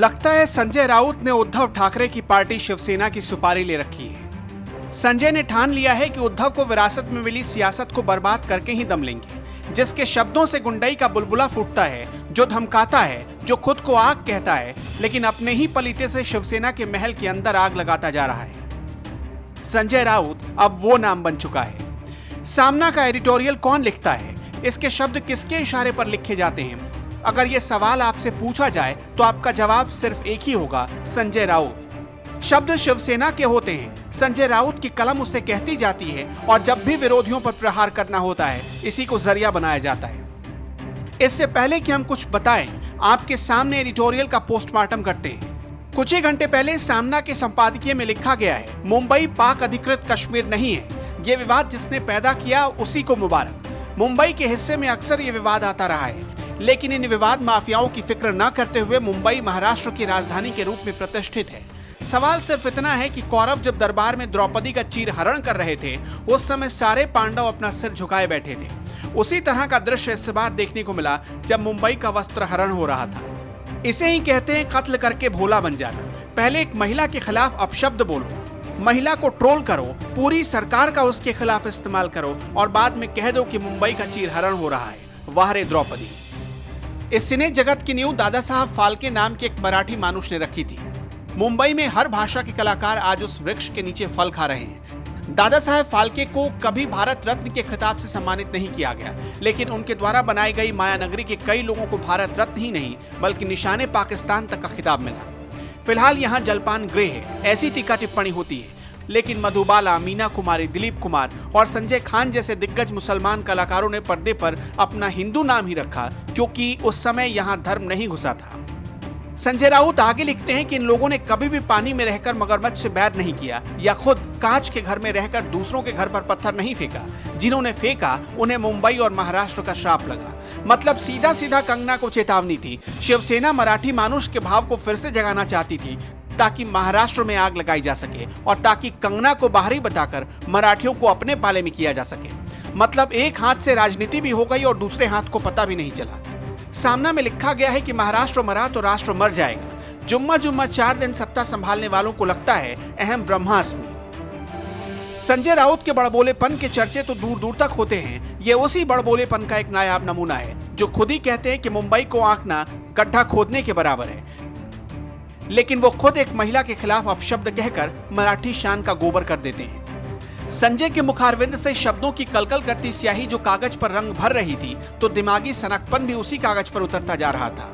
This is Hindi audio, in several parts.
लगता है संजय राउत ने उद्धव ठाकरे की पार्टी शिवसेना की सुपारी ले रखी है। संजय ने ठान लिया है कि उद्धव को विरासत में मिली सियासत को बर्बाद करके ही दम लेंगे। जिसके शब्दों से गुंडई का बुलबुला फूटता है, जो धमकाता है, जो खुद को आग कहता है, लेकिन अपने ही पलीते से शिवसेना के महल के अंदर आग लगाता जा रहा है। संजय राउत अब वो नाम बन चुका है। सामना का एडिटोरियल कौन लिखता है, इसके शब्द किसके इशारे पर लिखे जाते हैं, अगर ये सवाल आपसे पूछा जाए तो आपका जवाब सिर्फ एक ही होगा, संजय राउत। शब्द शिवसेना के होते हैं, संजय राउत की कलम उसे कहती जाती है और जब भी विरोधियों पर प्रहार करना होता है, इसी को जरिया बनाया जाता है। इससे पहले कि हम कुछ बताएं, आपके सामने एडिटोरियल का पोस्टमार्टम करते हैं। कुछ ही घंटे पहले सामना के संपादकीय में लिखा गया है, मुंबई पाक अधिकृत कश्मीर नहीं है। ये विवाद जिसने पैदा किया उसी को मुबारक। मुंबई के हिस्से में अक्सर ये विवाद आता रहा है, लेकिन इन विवाद माफियाओं की फिक्र न करते हुए मुंबई महाराष्ट्र की राजधानी के रूप में प्रतिष्ठित है। सवाल सिर्फ इतना है कि कौरव जब दरबार में द्रौपदी का चीरहरण कर रहे थे, उस समय सारे पांडव अपना सिर झुकाए बैठे थे। उसी तरह का दृश्य इस बार देखने को मिला जब मुंबई का वस्त्र हरण हो रहा था। इसे ही कहते हैं कत्ल करके भोला बन जाना। पहले एक महिला के खिलाफ अपशब्द बोलो, महिला को ट्रोल करो, पूरी सरकार का उसके खिलाफ इस्तेमाल करो और बाद में कह दो कि मुंबई का चीरहरण हो रहा है। वाह रे द्रौपदी। इस सिने जगत की नींव दादा साहब फाल्के नाम के एक मराठी मानुष ने रखी थी। मुंबई में हर भाषा के कलाकार आज उस वृक्ष के नीचे फल खा रहे हैं। दादा साहब फाल्के को कभी भारत रत्न के खिताब से सम्मानित नहीं किया गया, लेकिन उनके द्वारा बनाई गई मायानगरी के कई लोगों को भारत रत्न ही नहीं बल्कि निशाने पाकिस्तान तक का खिताब मिला। फिलहाल यहाँ जलपान ग्रे है, ऐसी टीका टिप्पणी होती है, लेकिन मधुबाला, मीना कुमारी, दिलीप कुमार और संजय खान जैसे दिग्गज मुसलमान कलाकारों ने पर्दे पर अपना हिंदू नाम ही रखा, क्योंकि उस समय यहाँ धर्म नहीं घुसा था। संजय राउत आगे लिखते हैं कि इन लोगों ने कभी भी पानी में रहकर मगरमच्छ से बैर नहीं किया या खुद कांच के घर में रहकर दूसरों के घर पर पत्थर नहीं फेंका। जिन्होंने फेंका उन्हें मुंबई और महाराष्ट्र का श्राप लगा। मतलब सीधा सीधा कंगना को चेतावनी थी। शिवसेना मराठी मानुष के भाव को फिर से जगाना चाहती थी ताकि महाराष्ट्र में आग लगाई जा सके और ताकि कंगना को बाहरी बताकर मराठियों को अपने पाले में किया जा सके। मतलब एक हाथ से राजनीति भी हो गई और दूसरे हाथ को पता भी नहीं चला। सामना में लिखा गया है कि महाराष्ट्र मरा तो राष्ट्र मर जाएगा। जुम्मा जुम्मा 4 दिन सत्ता संभालने वालों को लगता है अहम ब्रह्मास्मि। संजय राउत के बड़बोलेपन के चर्चे तो दूर दूर तक होते हैं। ये उसी बड़बोलेपन का एक नायाब नमूना है जो खुद ही कहते हैं कि मुंबई को आंकना गड्ढा खोदने के बराबर है, लेकिन वो खुद एक महिला के खिलाफ अपशब्द कहकर मराठी शान का गोबर कर देते हैं। संजय के मुखारविंद से शब्दों की कलकल करती स्याही जो कागज पर रंग भर रही थी, तो दिमागी सनकपन भी उसी कागज पर उतरता जा रहा था।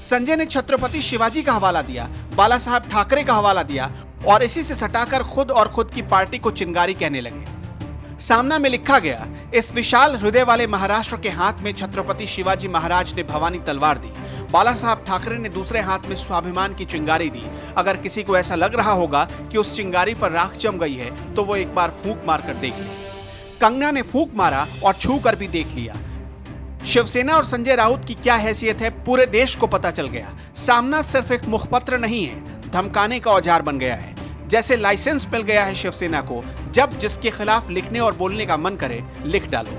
संजय ने छत्रपति शिवाजी का हवाला दिया, बाला साहब ठाकरे का हवाला दिया और इसी से सटाकर खुद और खुद की पार्टी को चिंगारी कहने लगे। सामना में लिखा गया, इस विशाल हृदय वाले महाराष्ट्र के हाथ में छत्रपति शिवाजी महाराज ने भवानी तलवार दी, बाला साहब ठाकरे ने दूसरे हाथ में स्वाभिमान की चिंगारी दी। अगर किसी को ऐसा लग रहा होगा कि उस चिंगारी पर राख जम गई है तो वो एक बार फूंक मारकर देख ले। कंगना ने फूंक मारा और छू कर भी देख लिया। शिवसेना और संजय राउत की क्या हैसियत है पूरे देश को पता चल गया। सामना सिर्फ एक मुखपत्र नहीं है, धमकाने का औजार बन गया है। जैसे लाइसेंस मिल गया है शिवसेना को, जब जिसके खिलाफ लिखने और बोलने का मन करे लिख डालो।